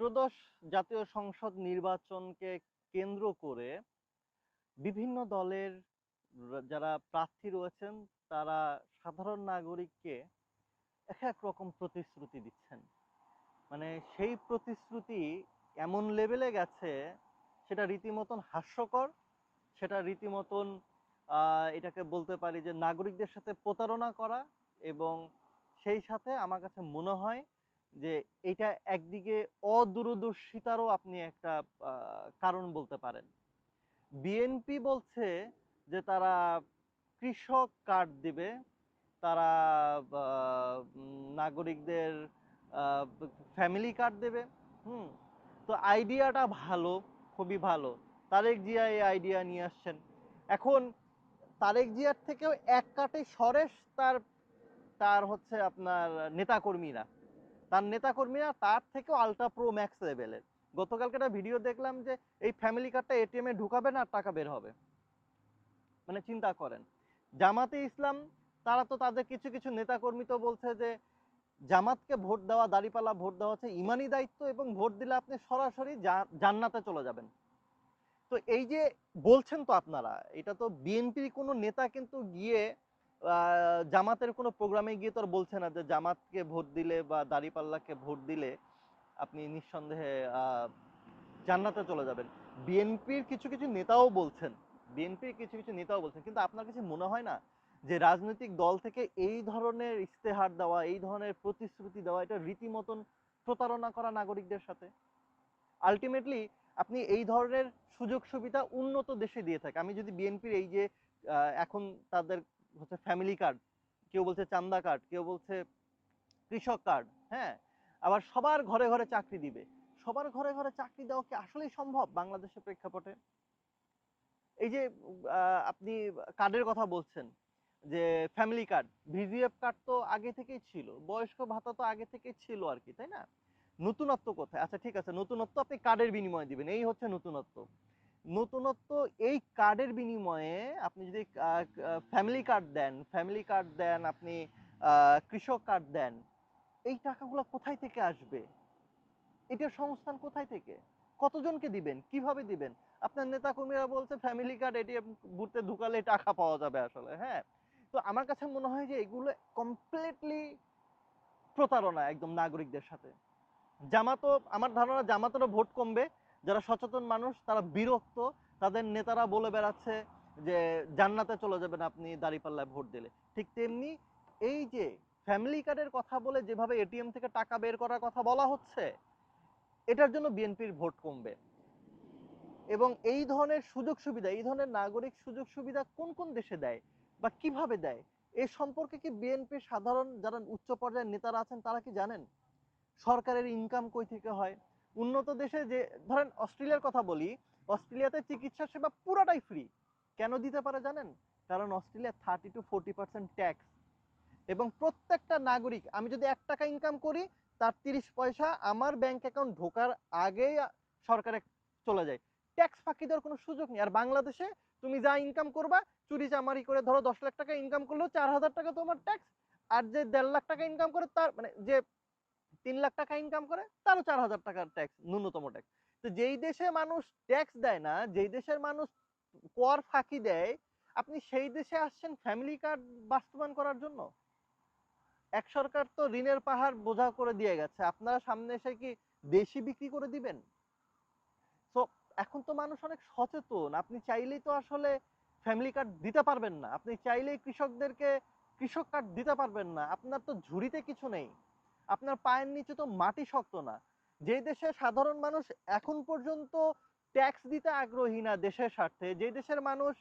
ত্রয়োদশ জাতীয় সংসদ নির্বাচনকে কেন্দ্র করে বিভিন্ন দলের যারা প্রার্থী রয়েছেন তারা সাধারণ নাগরিককে এক এক রকম প্রতিশ্রুতি দিচ্ছেন। মানে সেই প্রতিশ্রুতি এমন লেভেলে গেছে, সেটা রীতিমতন হাস্যকর, সেটা রীতিমতন এটাকে বলতে পারি যে নাগরিকদের সাথে প্রতারণা করা। এবং সেই সাথে আমার কাছে মনে হয় যে এটা একদিকে অদূরদর্শিতারও আপনি একটা কারণ বলতে পারেন। বিএনপি বলছে যে তারা কৃষক কার্ড দিবে, তারা নাগরিকদের ফ্যামিলি কার্ড দেবে। হুম। তো আইডিয়াটা ভালো, খুবই ভালো। তারেক জিয়া এই আইডিয়া নিয়ে আসছেন। এখন তারেক জিয়ার থেকেও এক কাটে সরেস তার তার হচ্ছে আপনার নেতাকর্মীরা। তার নেতাকর্মীরা তার থেকেও আলট্রা প্রো ম্যাক্স লেভেলের। গতকালকে একটা ভিডিও দেখলাম যে এই ফ্যামিলি কার্ডটা এটিএম এ ঢুকাবেন আর টাকা বের হবে। মানে চিন্তা করেন। জামাতে ইসলাম তারা তো তাদের কিছু কিছু নেতাকর্মী তো বলছে যে জামাতকে ভোট দেওয়া, দাঁড়িপাল্লা ভোট দেওয়া হচ্ছে ইমানি দায়িত্ব, এবং ভোট দিলে আপনি সরাসরি জান্নাতে চলে যাবেন। তো এই যে বলছেন তো আপনারা, এটা তো বিএনপির কোনো নেতা কিন্তু গিয়ে জামাতের কোনো প্রোগ্রামে গিয়ে তো আর বলছে না যে জামাতকে ভোট দিলে বা দাঁড়িপাল্লাকে ভোট দিলে আপনি নিঃসন্দেহে জান্নাতে চলে যাবেন। বিএনপির কিছু কিছু নেতাও বলছেন, কিন্তু আপনার কাছে মনে হয় না যে রাজনৈতিক দল থেকে এই ধরনের ইস্তেহার দেওয়া, এই ধরনের প্রতিশ্রুতি দেওয়া, এটা রীতিমতন প্রতারণা করা নাগরিকদের সাথে? আলটিমেটলি আপনি এই ধরনের সুযোগ সুবিধা উন্নত দেশে দিয়ে থাকে। আমি যদি বিএনপির এই যে এখন তাদের হচ্ছে ফ্যামিলি কার্ড, কেউ বলছে চান্দা কার্ড, কেউ বলছে কৃষক কার্ড, হ্যাঁ, আবার সবার ঘরে ঘরে চাকরি দিবে। সবার ঘরে ঘরে চাকরি দেওয়া কি আসলেই সম্ভব বাংলাদেশের প্রেক্ষাপটে? এই যে আপনি কার্ডের কথা বলছেন, যে ফ্যামিলি কার্ড, ভিজিএফ কার্ড তো আগে থেকেই ছিল, বয়স্ক ভাতা তো আগে থেকেই ছিল আর কি, তাই না? নতুনত্ব কোথায়? আচ্ছা ঠিক আছে, নতুনত্ব আপনি কার্ডের বিনিময়ে দিবেন, এই হচ্ছে নতুনত্ব। নতুনত্ব এই কার্ডের বিনিময়ে আপনি যদি ফ্যামিলি কার্ড দেন, আপনি কৃষক কার্ড দেন, এই টাকাগুলো কোথায় থেকে আসবে? এটার সংস্থান কোথায় থেকে? কতজনকে দিবেন? কিভাবে দিবেন? আপনার নেতাকর্মীরা বলছে ফ্যামিলি কার্ড এটিএম বুথে ঢুকালে টাকা পাওয়া যাবে আসলে, হ্যাঁ? তো আমার কাছে মনে হয় যে এগুলো কমপ্লিটলি প্রতারণা একদম নাগরিকদের সাথে। জামাতও, আমার ধারণা জামাতেরও ভোট কমবে। যারা সচেতন মানুষ তারা বিরক্ত, তাদের নেতারা বলে বেড়াচ্ছে যে জান্নাতে চলে যাবেন আপনি দাঁড়িপাল্লায় ভোট দিলে। ঠিক তেমনি এই যে ফ্যামিলি কার্ডের কথা বলে যেভাবে এটিএম থেকে টাকা বের করার কথা বলা হচ্ছে, এটার জন্য বিএনপির ভোট কমবে। এবং এই ধরনের সুযোগ সুবিধা, এই ধরনের নাগরিক সুযোগ সুবিধা কোন কোন দেশে দেয় বা কিভাবে দেয়, এ সম্পর্কে কি বিএনপির সাধারণ যারা উচ্চ পর্যায়ের নেতারা আছেন তারা কি জানেন? সরকারের ইনকাম কই থেকে হয়? উন্নত দেশে যে, ধরেন অস্ট্রেলিয়ার কথা বলি, অস্ট্রেলিয়াতে চিকিৎসা সেবা পুরাটাই ফ্রি। কেন দিতে পারে জানেন? কারণ অস্ট্রেলিয়া 30 to 40% ট্যাক্স। এবং প্রত্যেকটা নাগরিক, আমি যদি 1 টাকা ইনকাম করি, তার 30 পয়সা আমার ব্যাংক অ্যাকাউন্ট ঢোকার আগেই সরকারে চলে যায়। ট্যাক্স ফাঁকি দেওয়ার কোনো সুযোগ নেই। আর বাংলাদেশে তুমি যা ইনকাম করবা, চুরি চামারি করে ধরো 10 লাখ টাকা ইনকাম করলেও 4,000 টাকা তোমার ট্যাক্স। আর যে 1.5 লাখ টাকা ইনকাম করে, তার মানে যে 3 লাখ টাকা ইনকাম করে, তারও 4,000 টাকার ট্যাক্স, ন্যূনতম ট্যাক্স। তো যেই দেশে মানুষ ট্যাক্স দেয় না, যেই দেশের মানুষ কর ফাঁকি দেয়, আপনি সেই দেশে আসছেন ফ্যামিলি কার্ড বাস্তবায়ন করার জন্য? এক সরকার তো ঋণের পাহাড় বোঝা করে দিয়ে গেছে, আপনারা সামনে এসে কি দেশি বিক্রি করে দিবেন? তো এখন তো মানুষ অনেক সচেতন, আপনি চাইলেই তো আসলে ফ্যামিলি কার্ড দিতে পারবেন না, আপনি চাইলেই কৃষকদেরকে কৃষক কার্ড দিতে পারবেন না। আপনার তো ঝুড়িতে কিছু নেই, আপনার পায়ের নিচে তো মাটি শক্ত না। যে দেশে সাধারণ মানুষ এখন পর্যন্ত ট্যাক্স দিতে আগ্রহী না দেশের স্বার্থে, যে দেশের মানুষ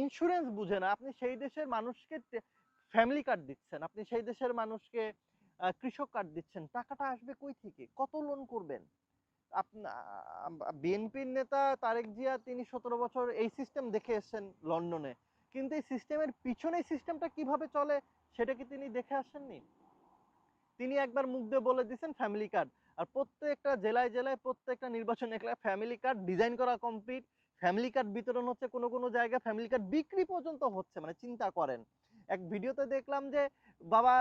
ইন্স্যুরেন্স বুঝে না, আপনি সেই দেশের মানুষকে ফ্যামিলি কার্ড দিচ্ছেন, আপনি সেই দেশের মানুষকে কৃষক কার্ড দিচ্ছেন। টাকাটা আসবে কই থেকে? কত লোন করবেন? বিএনপির নেতা তারেক জিয়া তিনি 17 বছর এই সিস্টেম দেখে এসেছেন লন্ডনে, কিন্তু এই সিস্টেমের পিছনে সিস্টেমটা কিভাবে চলে সেটা কি তিনি দেখে আসেননি? তিনি একবার মুখ দিয়ে বলে দিয়েছেন ফ্যামিলি কার্ড, আর প্রত্যেকটা জেলায় জেলায় প্রত্যেকটা নির্বাচন এলাকায় ফ্যামিলি কার্ড ডিজাইন করা কমপ্লিট, ফ্যামিলি কার্ড বিতরণ হচ্ছে, কোনো কোনো জায়গায় ফ্যামিলি কার্ড বিক্রি পর্যন্ত হচ্ছে। মানে চিন্তা করেন এক ভিডিওতে দেখলাম যে বাবা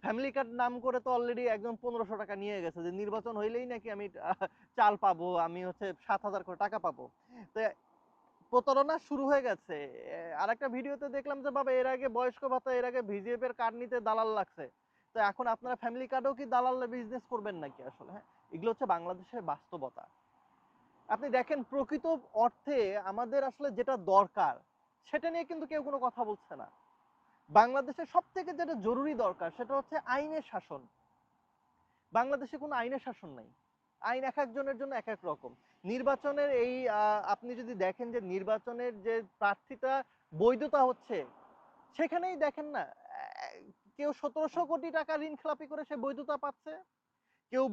ফ্যামিলি কার্ড নাম করে তো অলরেডি একজন 1500 টাকা নিয়ে গেছে, যে নির্বাচন হইলেই নাকি আমি চাল পাবো, আমি হচ্ছে 7000 করে টাকা পাবো। তো প্রতারণা শুরু হয়ে গেছে। আরেকটা ভিডিওতে দেখলাম যে বাবা এর আগে বয়স্ক ভাতা, এর আগে ভিজিএফ এর কার্ড নিতে দালাল লাগছে, তো এখন আপনারা ফ্যামিলি কার্ডেও কি দালাল বিজনেস করবেন নাকি আসলে? হ্যাঁ, এগুলো হচ্ছে বাংলাদেশের বাস্তবতা। আপনি দেখেন প্রকৃত অর্থে আমাদের আসলে যেটা দরকার সেটা নিয়ে কিন্তু কেউ কোনো কথা বলছে না। বাংলাদেশের সব থেকে যেটা জরুরি দরকার সেটা হচ্ছে আইনের শাসন। বাংলাদেশে কোনো আইনের শাসন নাই। আইন এক একজনের জন্য এক এক রকম। নির্বাচনের এই আপনি যদি দেখেন যে নির্বাচনের যে প্রার্থীতা বৈধতা হচ্ছে, সেখানেই দেখেন না, কেউ 1700 কোটি টাকা ঋণ খেলাপি করে সে বৈধতা পাচ্ছে, কেউ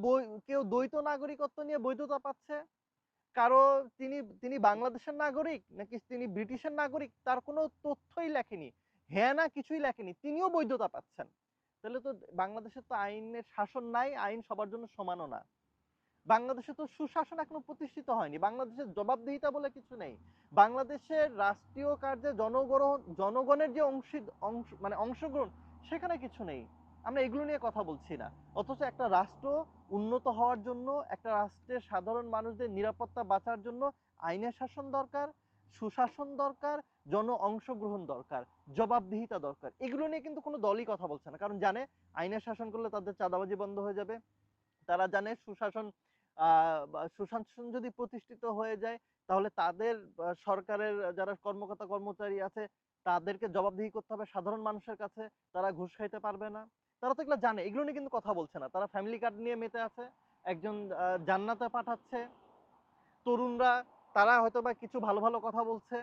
কেউ দ্বৈত নাগরিকত্ব নিয়ে বৈধতা পাচ্ছে, কারো তিনি তিনি বাংলাদেশের নাগরিক নাকি তিনি ব্রিটিশের নাগরিক তার কোনো তথ্যই লেখেনি, হ্যাঁ না কিছুই লেখেনি, তিনিও বৈধতা পাচ্ছেন। তাহলে তো বাংলাদেশে তো আইনের শাসন নাই, আইন সবার জন্য সমানও না। বাংলাদেশে তো সুশাসন এখনো প্রতিষ্ঠিত হয়নি, বাংলাদেশের জবাবদিহিতা বলে কিছু নেই। বাংলাদেশের রাষ্ট্রীয় কার্যে জনগণের যে মানে অংশগ্রহণ, সেখানে কিছু নেই। আমরা এগুলো নিয়ে কথা বলছি না। অথচ একটা রাষ্ট্র উন্নত হওয়ার জন্য, একটা রাষ্ট্রের সাধারণ মানুষদের নিরাপত্তা বাঁচার জন্য আইনের শাসন দরকার, সুশাসন দরকার, অংশগ্রহণ দরকার, জবাবদিহিতা দরকার। এগুলো নিয়ে কিন্তু কোনো দলই কথা বলছে না, কারণ জানে আইনের শাসন করলে তাদের চাঁদাবাজি বন্ধ হয়ে যাবে। তারা জানে সুশাসন যদি প্রতিষ্ঠিত হয়ে যায় তাহলে তাদের সরকারের যারা কর্মকর্তা কর্মচারী আছে তাদেরকে জবাবদিহি করতে হবে সাধারণ মানুষের কাছে, তারা ঘুষ খাইতে পারবে না। তারা তো এগুলো জানে, এগুলো নিয়ে কিন্তু কথা বলছে না। তারা ফ্যামিলি কার্ড নিয়ে মেতে আছে, একজন জান্নাতে পাঠাচ্ছে তরুণরা, তারা হয়তো বা কিছু ভালো ভালো কথা বলছে।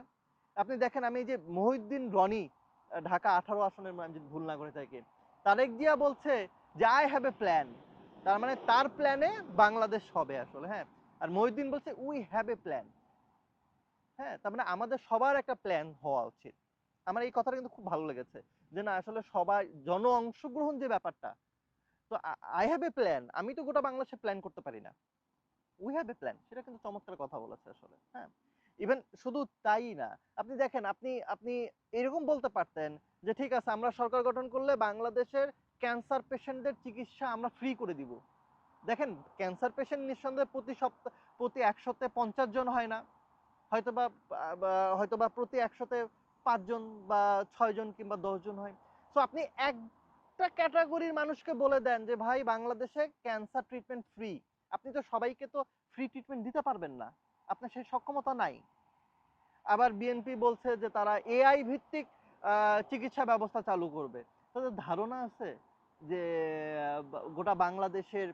আপনি দেখেন, আমি এই যে মহিউদ্দিন রনি, ঢাকা 18 আসনের, আমি যদি ভুল না করে থাকি, তারেক জিয়া বলছে যে আই হ্যাভ এ প্ল্যান, তার মানে তার প্ল্যানে বাংলাদেশ হবে আসলে। হ্যাঁ, আর মহিউদ্দিন বলছে উই হ্যাভ এ প্ল্যান। হ্যাঁ, তার মানে আমাদের সবার একটা প্ল্যান হওয়া উচিত। আমার এই কথাটা কিন্তু খুব ভালো লেগেছে, যে না আসলে সবাই অংশগ্রহণ যে ব্যাপারটা, তো আই হ্যাভ এ প্ল্যান, আমি তো গোটা বাংলাদেশে প্ল্যান করতে পারি না, উই হ্যাভ এ প্ল্যান, সেটা কিন্তু চমৎকার কথা বলেছে আসলে। হ্যাঁ, ইভেন শুধু তাই না, আপনি দেখেন, আপনি আপনি এরকম বলতে পারতেন যে ঠিক আছে আমরা সরকার গঠন করলে বাংলাদেশের ক্যান্সার পেশেন্টদের চিকিৎসা আমরা ফ্রি করে দিব। দেখেন, ক্যান্সার পেশেন্ট নিঃসন্দেহে প্রতি 100-তে 50 জন হয় না, হয়তোবা হয়তোবা প্রতি 100-তে 5 জন বা 6 জন কিংবা 10 জন হয়। তো আপনি একটা ক্যাটাগরির মানুষকে বলে দেন যে ভাই বাংলাদেশে ক্যান্সার ট্রিটমেন্ট ফ্রি, আপনি তো সবাইকে তো ফ্রি ট্রিটমেন্ট দিতে পারবেন না, আপনার সেই সক্ষমতা নাই। আবার বিএনপি বলছে যে তারা এআই ভিত্তিক চিকিৎসা ব্যবস্থা চালু করবে। তাদের ধারণা আছে যে গোটা বাংলাদেশের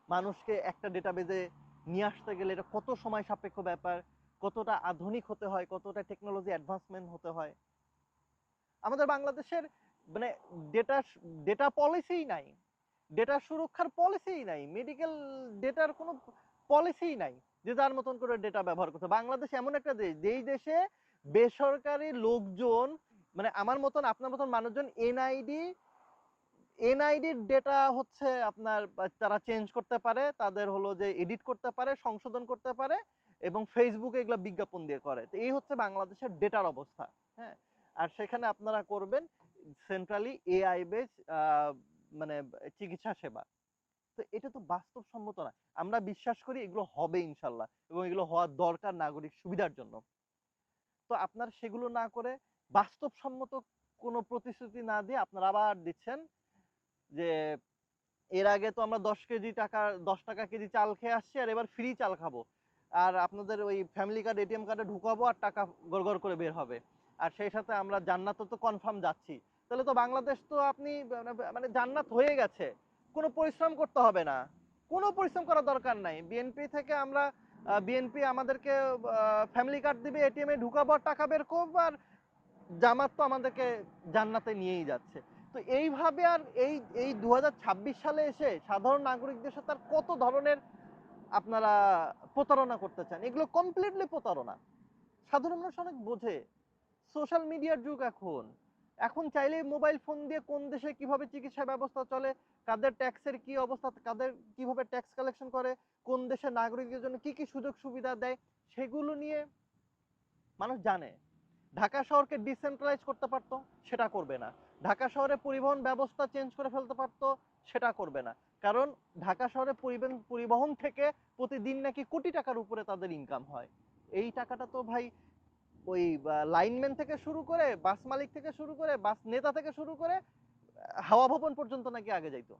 মানুষকে একটা ডেটাবেজে নিয়ে আসতে গেলে এটা কত সময় সাপেক্ষ ব্যাপার, কতটা আধুনিক হতে হয়, কতটা টেকনোলজি অ্যাডভান্সমেন্ট হতে হয়। আমাদের বাংলাদেশের মানে ডেটা ডেটা পলিসিই নাই, ডেটা সুরক্ষার পলিসিই নাই, মেডিকেল ডেটার কোনো পলিসিই নাই, যে যার মতন করে ডেটা ব্যবহার করতে। বাংলাদেশ এমন একটা দেশ, যেই দেশে বেসরকারি লোকজন, মানে আমার মতন আপনার মতন মানুষজন এনআইডির ডেটা হচ্ছে আপনার তারা চেঞ্জ করতে পারে, তাদের হলো যে এডিট করতে পারে, সংশোধন করতে পারে, এবং ফেসবুকে এগুলো বিজ্ঞাপন দিয়ে করে। তো এই হচ্ছে বাংলাদেশের ডেটার অবস্থা। হ্যাঁ, আর সেখানে আপনারা করবেন সেন্ট্রালি এআই বেস মানে চিকিৎসা সেবা। তো এটা তো বাস্তবসম্মত না। আমরা বিশ্বাস করি এগুলো হবে ইনশাল্লাহ, এবং এগুলো হওয়ার দরকার নাগরিক সুবিধার জন্য। তো আপনার সেগুলো না করে বাস্তবসম্মত কোনো প্রতিশ্রুতি না দিয়ে আপনারা আবার দিচ্ছেন যে এর আগে তো আমরা 10 টাকা কেজি চাল খেয়ে আসছি, আর এবার ফ্রি চাল খাবো, আর আপনাদের ওই ফ্যামিলি কার্ড এটিএম কার্ডে ঢুকাবো আর টাকা গড়গড় করে বের হবে, আর সেই সাথে আমরা জান্নাতে তো কনফার্ম যাচ্ছি। তাহলে তো বাংলাদেশ তো আপনি মানে জান্নাত হয়ে গেছে, কোনো পরিশ্রম করতে হবে না, কোনো পরিশ্রম করার দরকার নাই। বিএনপি থেকে আমরা বিএনপি আমাদেরকে ফ্যামিলি কার্ড দিবে, এটিএম এ ঢুকাবো আর টাকা বের করবো, আর জামাত তো আমাদেরকে জান্নাতে নিয়েই যাচ্ছে। তো এইভাবে আর এই এই 2026 সালে এসে সাধারণ নাগরিকদের সাথে আর কত ধরনের আপনারা প্রতারণা করতে চান? এগুলো কমপ্লিটলি প্রতারণা। সাধারণ মানুষ অনেক বোঝে, সোশ্যাল মিডিয়ার যুগ এখন। এখন চাইলেই মোবাইল ফোন দিয়ে কোন দেশে কিভাবে চিকিৎসা ব্যবস্থা চলে, কাদের ট্যাক্সের কি অবস্থা, কাদের কিভাবে ট্যাক্স কালেকশন করে, কোন দেশের নাগরিকদের জন্য কি কি সুযোগ সুবিধা দেয়, সেগুলো নিয়ে মানুষ জানে। ঢাকা শহরকে ডিসেন্ট্রালাইজ করতে পারতো, সেটা করবে না। ঢাকা শহরে পরিবহন ব্যবস্থা চেঞ্জ করে ফেলতে পারতো, সেটা করবে না। কারণ ঢাকা শহরে পরিবহন থেকে প্রতিদিন নাকি কোটি টাকার উপরে তাদের ইনকাম হয়। এই টাকাটা তো ভাই ওই লাইনম্যান থেকে শুরু করে, বাস মালিক থেকে শুরু করে, বাস নেতা থেকে শুরু করে হাওয়া ভবন পর্যন্ত নাকি আগে যাইতো।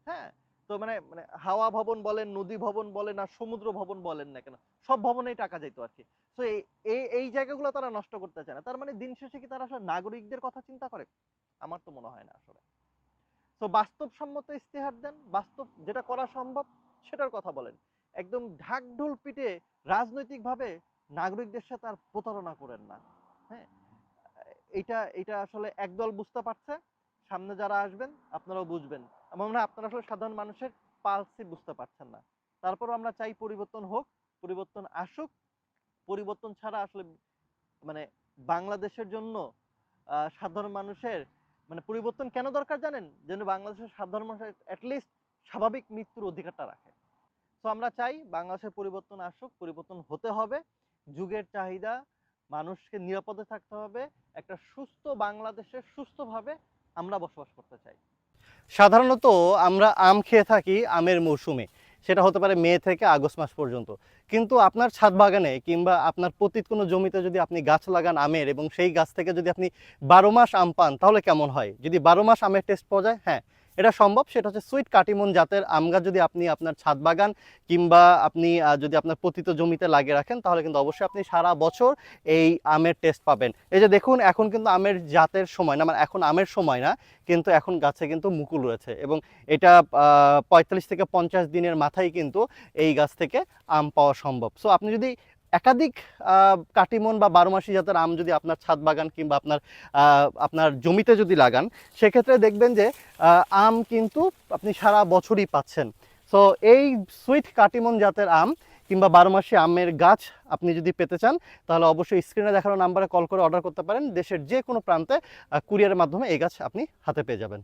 হ্যাঁ, তো মানে মানে হাওয়া ভবন বলেন, নদী ভবন বলেন আর সমুদ্র ভবন বলেন না কেন, সব ভবনেই টাকা যাইতো আর কি। তো এই জায়গাগুলো তারা নষ্ট করতে চায় না। তার মানে দিন শেষে কি তারা আসলে নাগরিকদের কথা চিন্তা করে? আমার তো মনে হয় না আসলে। তো বাস্তবসম্মত ইস্তেহার দেন, বাস্তব যেটা করা সম্ভব সেটার কথা বলেন। একদম ঢাকঢোল পিটে রাজনৈতিকভাবে নাগরিকদের সাথে আর প্রতারণা করেন না। হ্যাঁ, এটা এটা আসলে একদল বুঝতে পারছে, সামনে যারা আসবেন আপনারাও বুঝবেন। আমার মনে হয় আপনারা আসলে সাধারণ মানুষের পালসই বুঝতে পারছেন না। তারপরও আমরা চাই পরিবর্তন হোক, পরিবর্তন আসুক। পরিবর্তন ছাড়া আসলে মানে বাংলাদেশের জন্য সাধারণ মানুষের মানে পরিবর্তন কেন দরকার জানেন? যেন বাংলাদেশের সাধারণ মানুষ এটলিস্ট স্বাভাবিক মৃত্যুর অধিকারটা রাখে। তো আমরা চাই বাংলাদেশের পরিবর্তন আসুক, পরিবর্তন হতে হবে। যুগের চাহিদা, মানুষকে নিরাপদে থাকতে হবে। একটা সুস্থ বাংলাদেশে সুস্থভাবে আমরা বসবাস করতে চাই। সাধারণত আমরা আম খেয়ে থাকি আমের মৌসুমে, সেটা হতে পারে মে থেকে আগস্ট মাস পর্যন্ত। কিন্তু আপনার ছাদ বাগানে কিংবা আপনার পতিত কোনো জমিতে যদি আপনি গাছ লাগান আমের এবং সেই গাছ থেকে যদি আপনি 12 মাস আম পান তাহলে কেমন হয়? যদি 12 মাস আমের টেস্ট পাওয়া যায়, হ্যাঁ এটা সম্ভব। সেটা হচ্ছে সুইট কাটিমন জাতের আম গাছ যদি আপনি আপনার ছাদ বাগান কিংবা আপনি যদি আপনার পতিত জমিতে লাগিয়ে রাখেন তাহলে কিন্তু অবশ্যই আপনি সারা বছর এই আমের টেস্ট পাবেন। এই যে দেখুন এখন কিন্তু আমের জাতের সময় না, মানে এখন আমের সময় না, কিন্তু এখন গাছে কিন্তু মুকুল রয়েছে এবং এটা 45 থেকে 50 দিনের মাথায় কিন্তু এই গাছ থেকে আম পাওয়া সম্ভব। সো আপনি যদি একাধিক কাটিমন বা 12 মাসি জাতের আম যদি আপনার ছাদ বাগান কিংবা আপনার জমিতে যদি লাগান, সেক্ষেত্রে দেখবেন যে আম কিন্তু আপনি সারা বছরই পাচ্ছেন। সো এই সুইট কাটিমন জাতের আম কিংবা 12 মাসি আমের গাছ আপনি যদি পেতে চান তাহলে অবশ্যই স্ক্রিনে দেখানো নাম্বারে কল করে অর্ডার করতে পারেন। দেশের যে কোনো প্রান্তে কুরিয়ারের মাধ্যমে এই গাছ আপনি হাতে পেয়ে যাবেন।